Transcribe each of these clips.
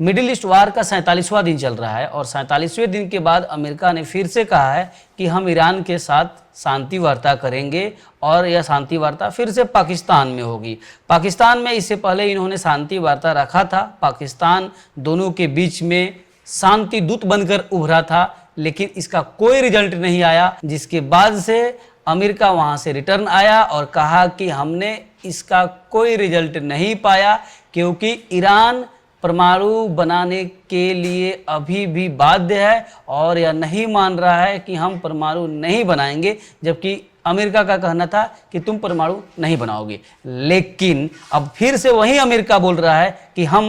Middle east वार का 47वां दिन चल रहा है और 47वें दिन के बाद अमेरिका ने फिर से कहा है कि हम ईरान के साथ शांति वार्ता करेंगे और यह शांति वार्ता फिर से पाकिस्तान में होगी। पाकिस्तान में इससे पहले इन्होंने शांति वार्ता रखा था, पाकिस्तान दोनों के बीच में शांति दूत बनकर उभरा था, लेकिन इसका कोई रिजल्ट नहीं आया, जिसके बाद से अमेरिका वहां से रिटर्न आया और कहा कि हमने इसका कोई रिजल्ट नहीं पाया क्योंकि ईरान परमाणु बनाने के लिए अभी भी बाध्य है और यह नहीं मान रहा है कि हम परमाणु नहीं बनाएंगे, जबकि अमेरिका का कहना था कि तुम परमाणु नहीं बनाओगे। लेकिन अब फिर से वही अमेरिका बोल रहा है कि हम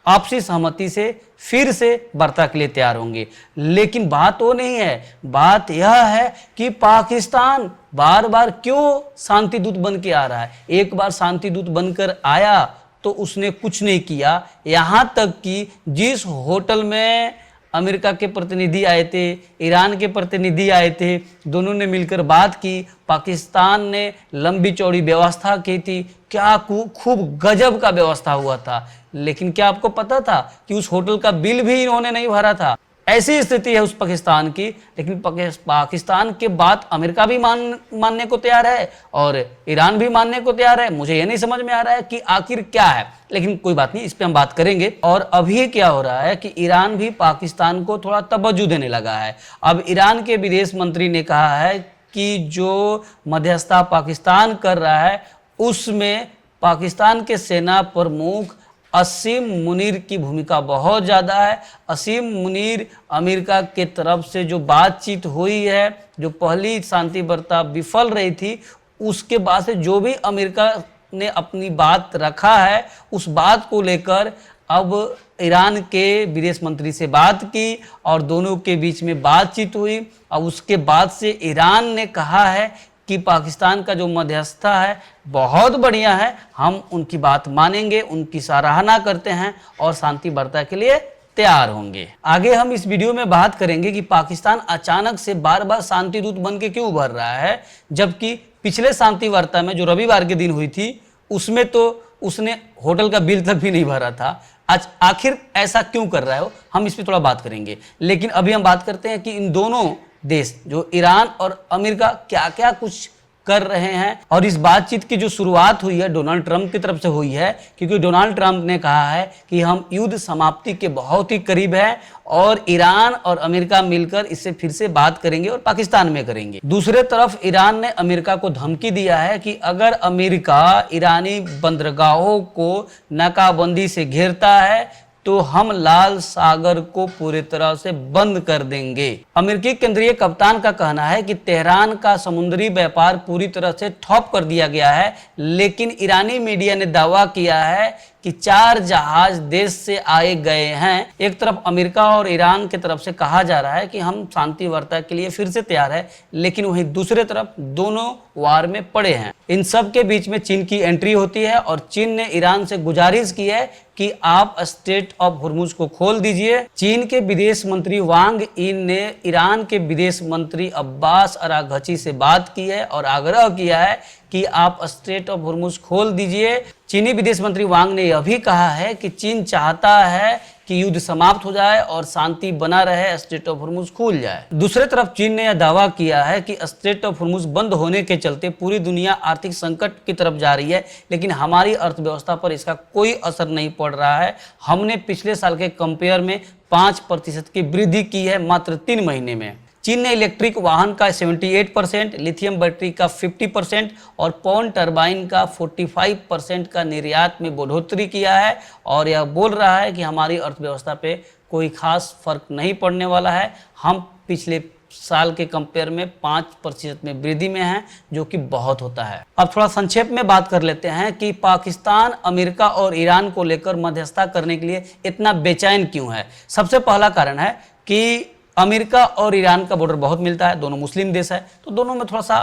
आपसी सहमति से फिर से वार्ता के लिए तैयार होंगे। लेकिन बात वो नहीं है, बात यह है कि पाकिस्तान बार बार क्यों शांति दूत बन के आ रहा है। एक बार शांति दूत बनकर आया तो उसने कुछ नहीं किया, यहाँ तक कि जिस होटल में अमेरिका के प्रतिनिधि आए थे, ईरान के प्रतिनिधि आए थे, दोनों ने मिलकर बात की, पाकिस्तान ने लंबी चौड़ी व्यवस्था की थी, क्या खूब गजब का व्यवस्था हुआ था। लेकिन क्या आपको पता था कि उस होटल का बिल भी इन्होंने नहीं भरा था। ऐसी स्थिति है उस पाकिस्तान की। लेकिन पाकिस्तान के बात अमेरिका भी मानने को तैयार है और ईरान भी मानने को तैयार है। मुझे ये नहीं समझ में आ रहा है कि आखिर क्या है, लेकिन कोई बात नहीं, इस पे हम बात करेंगे। और अभी क्या हो रहा है कि ईरान भी पाकिस्तान को थोड़ा तवज्जो देने लगा है। अब ईरान के विदेश मंत्री ने कहा है कि जो मध्यस्थता पाकिस्तान कर रहा है उसमें पाकिस्तान के सेना प्रमुख असीम मुनीर की भूमिका बहुत ज़्यादा है। असीम मुनीर अमेरिका के तरफ से जो बातचीत हुई है, जो पहली शांति वार्ता विफल रही थी, उसके बाद से जो भी अमेरिका ने अपनी बात रखा है उस बात को लेकर अब ईरान के विदेश मंत्री से बात की और दोनों के बीच में बातचीत हुई। अब उसके बाद से ईरान ने कहा है कि पाकिस्तान का जो मध्यस्थता है बहुत बढ़िया है, हम उनकी बात मानेंगे, उनकी सराहना करते हैं और शांति वार्ता के लिए तैयार होंगे। आगे हम इस वीडियो में बात करेंगे कि पाकिस्तान अचानक से बार बार शांति दूत बन के क्यों उभर रहा है, जबकि पिछले शांति वार्ता में जो रविवार के दिन हुई थी उसमें तो उसने होटल का बिल तक भी नहीं भरा था। आज आखिर ऐसा क्यों कर रहा है वो, हम इस पर थोड़ा बात करेंगे। लेकिन अभी हम बात करते हैं कि इन दोनों देश जो ईरान और अमेरिका क्या क्या कुछ कर रहे हैं। और इस बातचीत की जो शुरुआत हुई है डोनाल्ड ट्रंप की तरफ से हुई है, क्योंकि डोनाल्ड ट्रंप ने कहा है कि हम युद्ध समाप्ति के बहुत ही करीब है और ईरान और अमेरिका मिलकर इससे फिर से बात करेंगे और पाकिस्तान में करेंगे। दूसरे तरफ ईरान ने अमेरिका को धमकी दिया है कि अगर अमेरिका ईरानी बंदरगाहों को नाकाबंदी से घेरता है तो हम लाल सागर को पूरी तरह से बंद कर देंगे। अमेरिकी केंद्रीय कप्तान का कहना है कि तेहरान का समुद्री व्यापार पूरी तरह से ठप कर दिया गया है, लेकिन ईरानी मीडिया ने दावा किया है कि 4 जहाज देश से आए गए हैं। एक तरफ अमेरिका और ईरान की तरफ से कहा जा रहा है कि हम शांति वार्ता के लिए फिर से तैयार है, लेकिन वहीं दूसरे तरफ दोनों वार में पड़े हैं। इन सब के बीच में चीन की एंट्री होती है और चीन ने ईरान से गुजारिश की है कि आप स्ट्रेट ऑफ हुर्मुज को खोल दीजिए। चीन के विदेश मंत्री वांग यी ने ईरान के विदेश मंत्री अब्बास अराघची से बात की है और आग्रह किया है कि आप स्ट्रेट ऑफ हुर्मुज खोल दीजिए। चीनी विदेश मंत्री वांग ने यह भी कहा है कि चीन चाहता है कि युद्ध समाप्त हो जाए और शांति बना रहे, स्ट्रेट ऑफ हुर्मुज खुल जाए। दूसरे तरफ चीन ने यह दावा किया है कि स्ट्रेट ऑफ हुर्मुज बंद होने के चलते पूरी दुनिया आर्थिक संकट की तरफ जा रही है, लेकिन हमारी अर्थव्यवस्था पर इसका कोई असर नहीं पड़ रहा है। हमने पिछले साल के कंपेयर में 5% की वृद्धि की है मात्र 3 महीने में। चीन ने इलेक्ट्रिक वाहन का 78%, लिथियम बैटरी का 50% और पवन टरबाइन का 45% का निर्यात में बढ़ोतरी किया है और यह बोल रहा है कि हमारी अर्थव्यवस्था पे कोई खास फर्क नहीं पड़ने वाला है। हम पिछले साल के कंपेयर में 5% में वृद्धि में हैं, जो कि बहुत होता है। अब थोड़ा संक्षेप में बात कर लेते हैं कि पाकिस्तान अमेरिका और ईरान को लेकर मध्यस्थता करने के लिए इतना बेचैन क्यों है। सबसे पहला कारण है कि अमेरिका और ईरान का बॉर्डर बहुत मिलता है, दोनों मुस्लिम देश है, तो दोनों में थोड़ा सा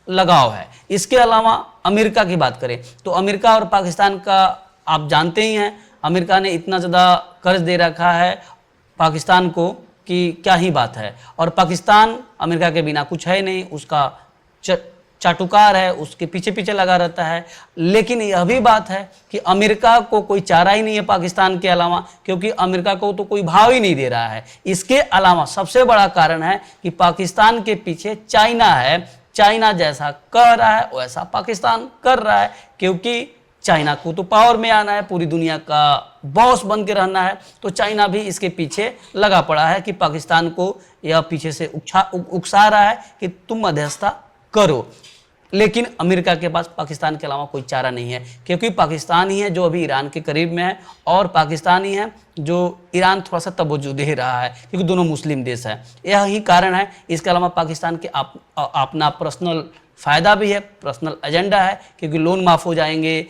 लगाव है। इसके अलावा अमेरिका की बात करें तो अमेरिका और पाकिस्तान का आप जानते ही हैं, अमेरिका ने इतना ज़्यादा कर्ज दे रखा है पाकिस्तान को कि क्या ही बात है, और पाकिस्तान अमेरिका के बिना कुछ है नहीं, उसका चाटुकार है उसके पीछे पीछे लगा रहता है। लेकिन यह भी बात है कि अमेरिका को कोई चारा ही नहीं है पाकिस्तान के अलावा, क्योंकि अमेरिका को तो कोई भाव ही नहीं दे रहा है। इसके अलावा सबसे बड़ा कारण है कि पाकिस्तान के पीछे चाइना है। चाइना जैसा कह रहा है वैसा पाकिस्तान कर रहा है, क्योंकि चाइना को तो पावर में आना है, पूरी दुनिया का बॉस बन के रहना है। तो चाइना भी इसके पीछे लगा पड़ा है कि पाकिस्तान को यह पीछे से उकसा रहा है कि तुम मध्यस्थता करो। लेकिन अमेरिका के पास पाकिस्तान के अलावा कोई चारा नहीं है, क्योंकि पाकिस्तान ही है जो अभी ईरान के करीब में है, और पाकिस्तान ही है जो ईरान थोड़ा सा तवज्जो दे रहा है, क्योंकि दोनों मुस्लिम देश है। यही कारण है। इसके अलावा पाकिस्तान के अपना पर्सनल फ़ायदा भी है, पर्सनल एजेंडा है, क्योंकि लोन माफ़ हो जाएंगे,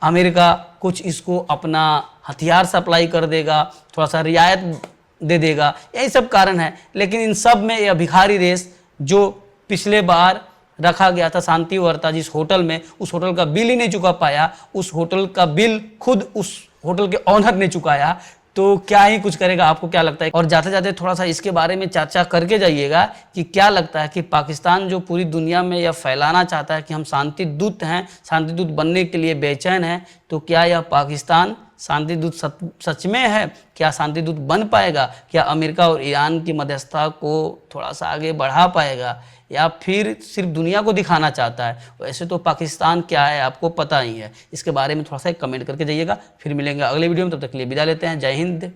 अमेरिका कुछ इसको अपना हथियार सप्लाई कर देगा, थोड़ा सा रियायत दे देगा, यही सब कारण है। लेकिन इन सब में यह भिखारी देश जो पिछले बार रखा गया था शांति वार्ता जिस होटल में, उस होटल का बिल ही नहीं चुका पाया, उस होटल का बिल खुद उस होटल के ऑनर ने चुकाया, तो क्या ही कुछ करेगा। आपको क्या लगता है? और जाते जाते थोड़ा सा इसके बारे में चर्चा करके जाइएगा कि क्या लगता है कि पाकिस्तान जो पूरी दुनिया में यह फैलाना चाहता है कि हम शांति दूत हैं, शांति दूत बनने के लिए बेचैन हैं, तो क्या यह पाकिस्तान शांति दूत सच में है? क्या शांति दूत बन पाएगा? क्या अमेरिका और ईरान की मध्यस्थता को थोड़ा सा आगे बढ़ा पाएगा, या फिर सिर्फ दुनिया को दिखाना चाहता है? वैसे तो पाकिस्तान क्या है आपको पता ही है। इसके बारे में थोड़ा सा कमेंट करके जाइएगा। फिर मिलेंगे अगले वीडियो में, तब तक के लिए विदा लेते हैं। जय हिंद।